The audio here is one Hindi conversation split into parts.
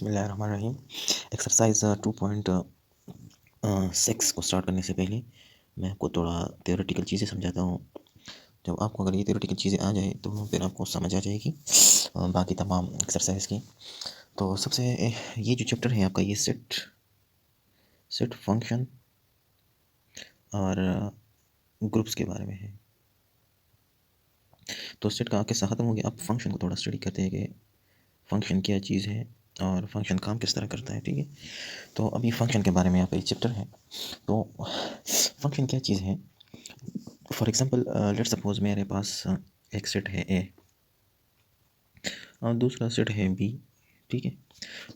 बिस्मिल्लाहिर्रहमानिर्रहीम। एक्सरसाइज 2.6 को स्टार्ट करने से पहले मैं आपको थोड़ा थियोरेटिकल चीज़ें समझाता हूँ। जब आपको अगर ये थियोरेटिकल चीज़ें आ जाए तो फिर आपको समझ आ जाएगी बाकी तमाम एक्सरसाइज की। तो सबसे ये जो चैप्टर है आपका, ये सेट फंक्शन और ग्रुप्स के बारे में है। तो सेट का आपके साथ ख़त्म हो गया। आप फंक्शन को थोड़ा स्टडी करते हैं कि फंक्शन क्या चीज़ है और फंक्शन काम किस तरह करता है। ठीक है, तो अभी फंक्शन के बारे में आपका ये चैप्टर है। तो फंक्शन क्या चीज़ है? फॉर एग्जांपल लेट सपोज मेरे पास एक सेट है ए और दूसरा सेट है बी। ठीक है,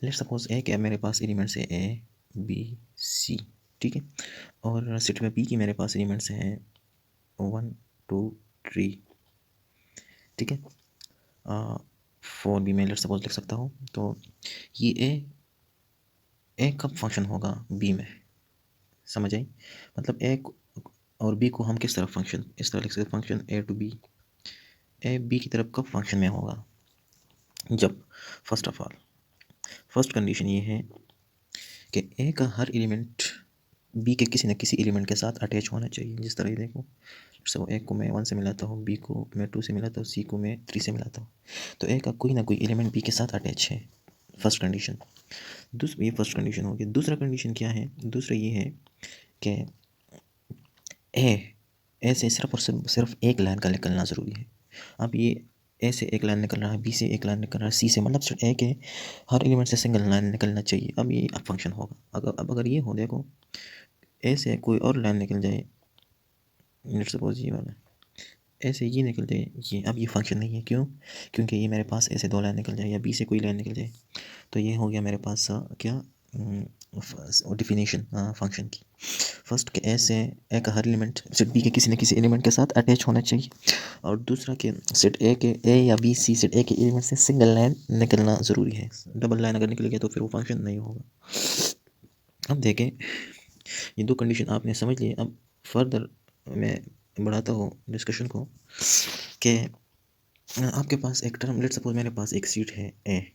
लेट सपोज ए के मेरे पास एलिमेंट्स है ए बी सी। ठीक है, और सेट में बी की मेरे पास एलिमेंट्स हैं 1 2 3। ठीक है, 4 भी मैं लेट सपोज लिख सकता हूँ। तो ये ए कब फंक्शन होगा बी में, समझ आई? मतलब ए और बी को हम किस तरह फंक्शन इस तरह लिख सकते, function A to B, A B की तरफ कब फंक्शन में होगा? जब first of all first condition ये है कि ए का हर एलिमेंट बी के किसी न किसी एलिमेंट के साथ अटैच होना चाहिए। जिस तरह ये देखो, सो ए को मैं 1 से मिलाता हूँ, बी को मैं 2 से मिलाता हूँ, सी को मैं 3 से मिलाता हूँ, तो ए का कोई ना कोई एलिमेंट बी के साथ अटैच है। First condition. ये फर्स्ट कंडीशन हो गई। दूसरा कंडीशन क्या है? दूसरा ये है कि ए से सिर्फ और सिर्फ एक लाइन का निकलना ज़रूरी है। अब ये ए से एक लाइन निकल रहा है, बी से एक लाइन निकल रहा है, सी से, मतलब सिर्फ ए के हर एलिमेंट से सिंगल लाइन निकलना चाहिए। अब ये अब फंक्शन होगा। अगर ये हो, देखो ए से कोई और लाइन निकल जाए, लेट्स सपोज ये वाला, ए से ये निकल जाए ये, अब ये फंक्शन नहीं है। क्यों? क्योंकि ये मेरे पास ए से 2 लाइन निकल जाए या बी से कोई लाइन निकल जाए, तो ये हो गया मेरे पास क्या डिफिनीशन फंक्शन की। फर्स्ट के ए से ए का हर एलिमेंट सेट बी के किसी न किसी एलिमेंट के साथ अटैच होना चाहिए, और दूसरा के सेट ए या बी सी सेट ए के एलिमेंट से सिंगल लाइन निकलना ज़रूरी है। डबल लाइन अगर निकल गया तो फिर वो फंक्शन नहीं होगा। अब देखें, ये दो कंडीशन आपने समझ ली। अब फर्दर मैं बढ़ाता हूँ डिस्कशन को कि आपके पास एक टर्म, लेट सपोज मेरे पास एक सीट है ए,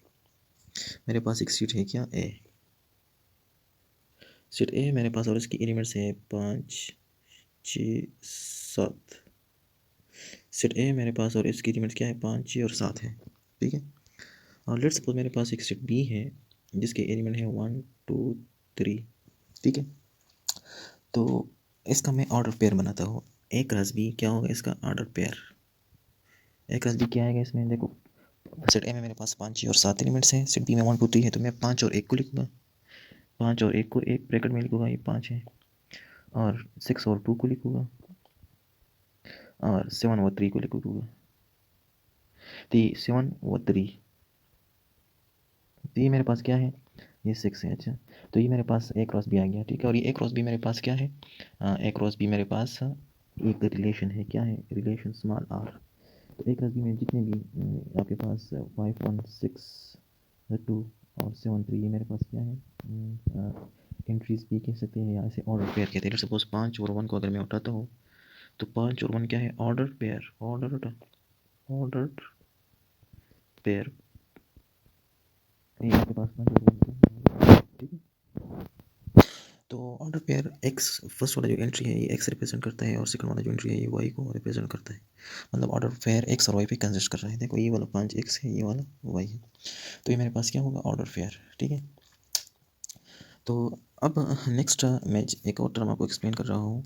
मेरे पास एक सीट है क्या ए, सीट ए मेरे पास, और इसकी एलिमेंट्स है 5 6 7। सेट ए मेरे पास और इसकी एलिमेंट्स क्या है, 5 6 और 7 है। ठीक है, और लेट्स सपोज मेरे पास एक सेट बी है जिसके एलिमेंट है 1 2 3। ठीक है, तो इसका मैं ऑर्डर पेयर बनाता हूँ। ए क्रॉस बी क्या होगा इसका ऑर्डर पेयर? ए क्रॉस बी क्या आएगा इसमें? देखो, सेट ए में मेरे पास 5 6 और 7 एलिमेंट्स हैं, सेट बी में 1 2 3 है, तो मैं 5 और 1 को लिखूँगा, 5 और 1 को एक ब्रैकेट में लिखूँगा, ये 5 है, और 6 और 2 को लिखूँगा, और 7 और 3 को लिखूँगा। तो ये 7 और 3, तो ये मेरे पास क्या है, ये 6 है। अच्छा, तो ये मेरे पास ए क्रॉस बी आ गया। ठीक है, और ये ए क्रॉस बी मेरे पास क्या है? ए क्रॉस बी मेरे पास एक रिलेशन है। क्या है? Relation small R. तो ए क्रॉस बी में जितने भी आपके पास 5 1 6 2 और 7 3, ये मेरे पास क्या है, एंट्रीज भी कह सकते हैं या ऐसे ऑर्डर पेयर कहते हैं। सपोज 5 और 1 को अगर मैं उठाता हूँ तो 5 और 1 क्या है, ऑर्डर पेयर, ऑर्डर पेयर। ये आपके पास 5 और 1, ठीक है। तो ऑर्डर पेयर एक्स, फर्स्ट वाला जो एंट्री है ये एक्स रिप्रेजेंट करता है, और सेकंड वाला जो एंट्री है ये वाई को रिप्रेजेंट करता है। मतलब ऑर्डर पेयर एक्स और वाई पे कंसिस्ट कर रहा है। देखो, ये वाला 5 एक्स है, ये वाला वाई है, तो ये मेरे पास क्या होगा, ऑर्डर पेयर। ठीक है, तो अब नेक्स्ट मैं एक और टर्म आपको एक्सप्लेन कर रहा हूँ।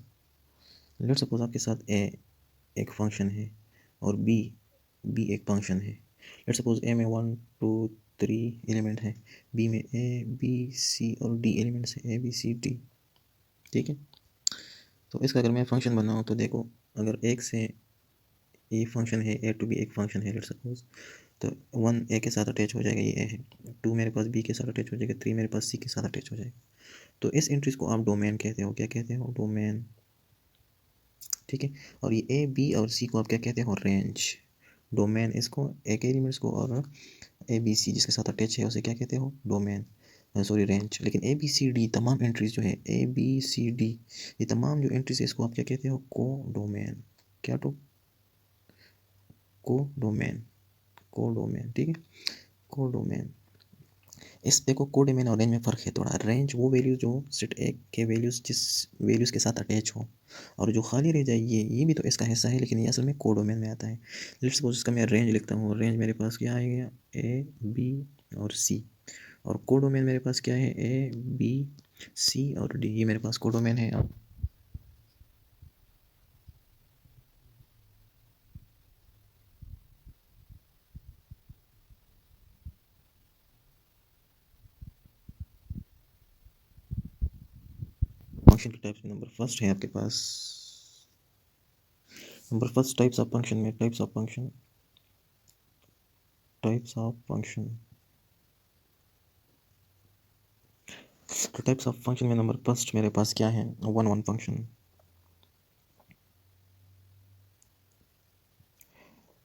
लेट सपोज आपके साथ ए एक फंक्शन है और बी एक फंक्शन है। लेट सपोज ए में 1 2 3 एलिमेंट है, बी में ए बी सी और डी एलिमेंट्स है, ए बी सी डी। ठीक है, तो इसका अगर मैं फंक्शन बनाऊँ तो देखो, अगर एक से ये फंक्शन है ए टू बी एक फंक्शन है, लेट सपोज, तो 1 ए के साथ अटैच हो जाएगा, ये ए है, 2 मेरे पास बी के साथ अटैच हो जाएगा, 3 मेरे पास सी के साथ अटैच हो जाएगा। तो इस एंट्रीज को आप डोमेन कहते हो। क्या कहते हो? डोमेन। ठीक है, और ये ए बी और सी को आप क्या कहते हो? रेंज। डोमेन इसको, ए के एलिमेंट्स को, और ए बी सी जिसके साथ अटैच है उसे क्या कहते हो? Domain, sorry range. लेकिन ए बी सी डी तमाम एंट्रीज जो है, ए बी सी डी, ये तमाम जो एंट्रीज है इसको आप क्या कहते हो? को डोमेन। क्या तो को डोमेन, को डोमेन। ठीक है, को डोमेन। इस देखो कोडोमेन और रेंज में फ़र्क है थोड़ा। रेंज वो वैल्यूज़ जो सेट ए के वैल्यूज़ जिस वैल्यूज़ के साथ अटैच हो, और जो खाली रह जाए ये भी तो इसका हिस्सा है, लेकिन ये असल में कोडोमेन में आता है। लेट्स सपोज इसका मैं रेंज लिखता हूँ। रेंज मेरे पास क्या आएगा, ए बी और सी, और कोडोमेन मेरे पास क्या है, ए बी सी और डी। ये मेरे पास कोडोमेन है। फंक्शन के टाइप्स में नंबर फर्स्ट है आपके पास, number first types of function में, टाइप्स ऑफ फंक्शन तो टाइप्स ऑफ फंक्शन में नंबर फर्स्ट मेरे पास क्या है, वन वन फंक्शन।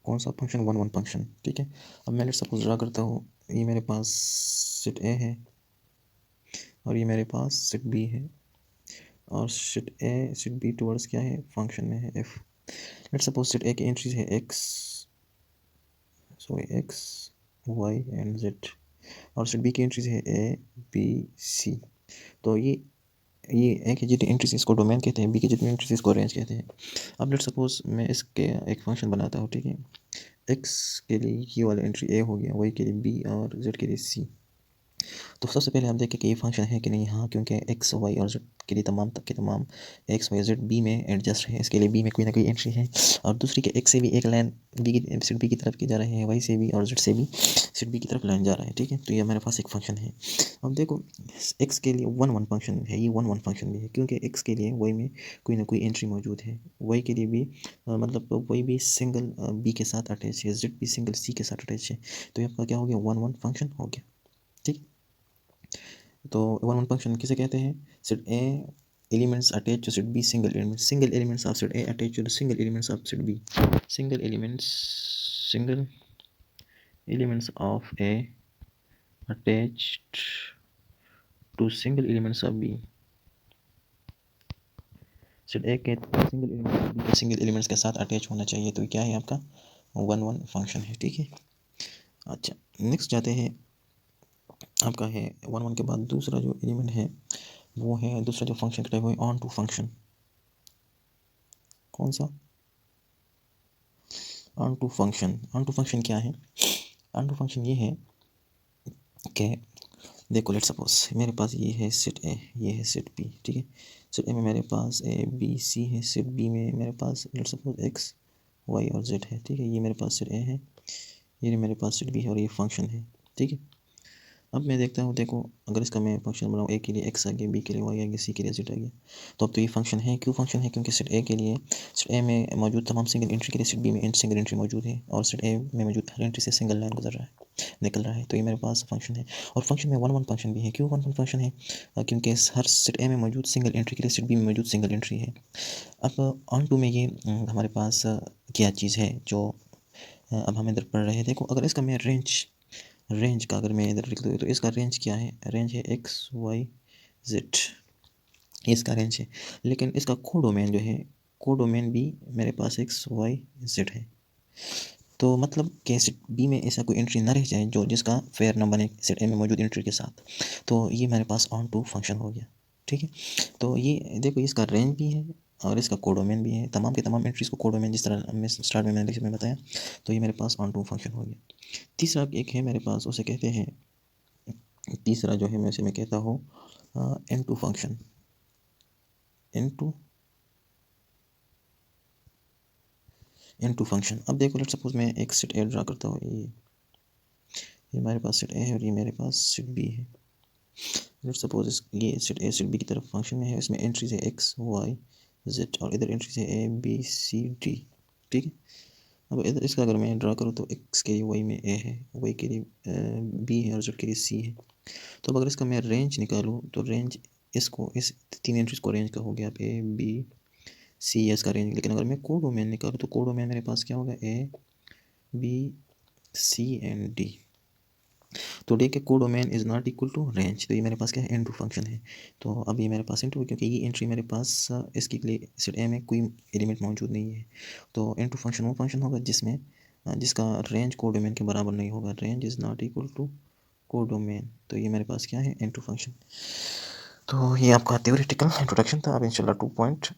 कौन सा फंक्शन, वन वन फंक्शन, ठीक है। अब मैं लेट्स सपोज ड्रा करता हूँ, ये मेरे पास सेट ए है और ये मेरे पास सेट बी है, और set A set be towards क्या है, फंक्शन में है एफ। लेट्स सपोज सेट ए की एंट्रीज है एक्स वाई एंड जेड, और सेट बी की एंट्रीज है ए बी सी। तो ये ए की जितनी एंट्रीज इसको डोमेन कहते हैं, बी की जितनी एंट्रीज इसको रेंज कहते हैं। अब लेट्स सपोज मैं इसके एक फंक्शन बनाता हूँ, ठीक है। एक्स के लिए ये वाला एंट्री ए हो गया, वाई के लिए बी और जेड के लिए सी। तो सबसे पहले हम देखें कि ये फंक्शन है कि नहीं। हाँ, क्योंकि एक्स वाई और जेड के लिए तमाम तक के तमाम एक्स वाई जेड बी में एडजस्ट है, इसके लिए बी में कोई ना कोई एंट्री है। और दूसरी के एक्स से भी एक लाइन बी की सेट बी की तरफ की जा रहे हैं, वाई से भी और जेड से भी सेट बी की तरफ लाइन जा रहा है, ठीक है। तो ये हमारे पास एक फंक्शन है। अब देखो एक्स के लिए वन वन फंक्शन है, ये वन वन फंक्शन भी है क्योंकि एक्स के लिए वाई में कोई ना कोई एंट्री मौजूद है, वाई के लिए भी मतलब वाई भी सिंगल बी के साथ अटैच है, जेड भी सिंगल सी के साथ अटैच है। तो ये आपका क्या हो गया, वन वन फंक्शन हो गया, ठीक। तो वन वन फंक्शन किसे कहते हैं, set A elements attached to set b single elements of set a attached to the single elements of set b, single elements of a attached to single elements of b, set ए के सिंगल एलिमेंट्स बी के सिंगल एलिमेंट्स के साथ अटैच होना चाहिए। तो क्या है आपका वन वन फंक्शन है, ठीक है। अच्छा, नेक्स्ट जाते हैं, आपका है वन वन के बाद दूसरा जो एलिमेंट है वो है, दूसरा जो फंक्शन का टाइप है ऑन टू फंक्शन। कौन सा, onto function. Onto function क्या है, ऑन टू फंक्शन ये है कि देखो लेट्स सपोज मेरे पास ये है सेट ए, ये है सेट बी, ठीक है। सेट ए में मेरे पास ए बी सी है, सेट बी में मेरे पास लेट्स सपोज एक्स वाई और जेड है, ठीक है। ये मेरे पास सेट ए है, ये मेरे पास सेट बी है और ये फंक्शन है, ठीक है। अब मैं देखता हूँ, देखो अगर इसका मैं फंक्शन बनाऊँ, ए के लिए एक्स आ गया, बी के लिए वाई आ गया, सी के लिए जेड आ गया, तो अब तो ये फंक्शन है। क्यों फंक्शन है, क्योंकि सेट ए के लिए, सेट ए में मौजूद तमाम सिंगल एंट्री के लिए सेट बी में सिंगल एंट्री मौजूद है, और सेट ए में मौजूद हर एंट्री से सिंगल लाइन गुजर रहा है, निकल रहा है। तो ये मेरे पास फंक्शन है। और फंक्शन में वन वन फंक्शन भी है। क्यों वन वन फंक्शन है, क्योंकि हर सेट ए में मौजूद सिंगल एंट्री के लिए सेट बी में मौजूद सिंगल एंट्री है। अब ऑन टू में ये हमारे पास क्या चीज़ है जो अब हम इधर पढ़ रहे हैं। देखो अगर इसका मैं रेंज का अगर मैं इधर लिख दूँ तो इसका रेंज क्या है, रेंज है एक्स वाई जेड, इसका रेंज है। लेकिन इसका कोडोमेन जो है, कोडोमेन भी मेरे पास एक्स वाई जेड है। तो मतलब कि सेट बी में ऐसा कोई एंट्री ना रह जाए जो जिसका फेयर ना बने सेट ए में मौजूद एंट्री के साथ। तो ये मेरे पास ऑन टू फंक्शन हो गया, ठीक है। तो ये देखो इसका रेंज भी है और इसका कोडोमेन भी है, तमाम के तमाम एंट्रीज को कोडोमेन जिस तरह मैं स्टार्ट में मैंने लेक्चर में बताया। तो ये मेरे पास ऑन टू फंक्शन हो गया। तीसरा एक है मेरे पास, उसे कहते हैं, तीसरा जो है मैं उसे मैं कहता हूँ into function. Into function. अब देखो लेट्स सपोज मैं एक सेट ए ड्रा करता हूँ, ये हमारे पास सेट ए है और ये मेरे पास सेट बी है। लेट्स सपोज ये सेट ए सेट बी की तरफ फंक्शन में है, इसमें एंट्रीज है एक्स वाई जेड और इधर एंट्रीज है ए बी सी डी, ठीक है। अब इधर इसका अगर मैं ड्रा करूँ तो एक्स के लिए वाई में ए है, वाई के लिए बी है और जेड के लिए सी है। तो अब अगर इसका मैं रेंज निकालूँ तो रेंज इसको इस तीन एंट्रीज को रेंज का हो गया ए बी सी, एस का रेंज। लेकिन अगर मैं कोडोमेन निकालूँ तो कोडोमेन मेरे पास क्या होगा, A B C and D. तो डे के codomain is not equal to range. तो ये मेरे पास क्या है, इनटू फंक्शन है। तो अब ये मेरे पास इनटू, क्योंकि ये एंट्री मेरे पास इसके लिए सेट ए में कोई एलिमेंट मौजूद नहीं है। तो इनटू फंक्शन वो फंक्शन होगा जिसमें जिसका रेंज कोडोमेन के बराबर नहीं होगा। Range is not equal to codomain, तो ये मेरे पास क्या है N2 फंक्शन। तो ये आपका थ्योरेटिकल इंट्रोडक्शन था। अब इंशाल्लाह 2.2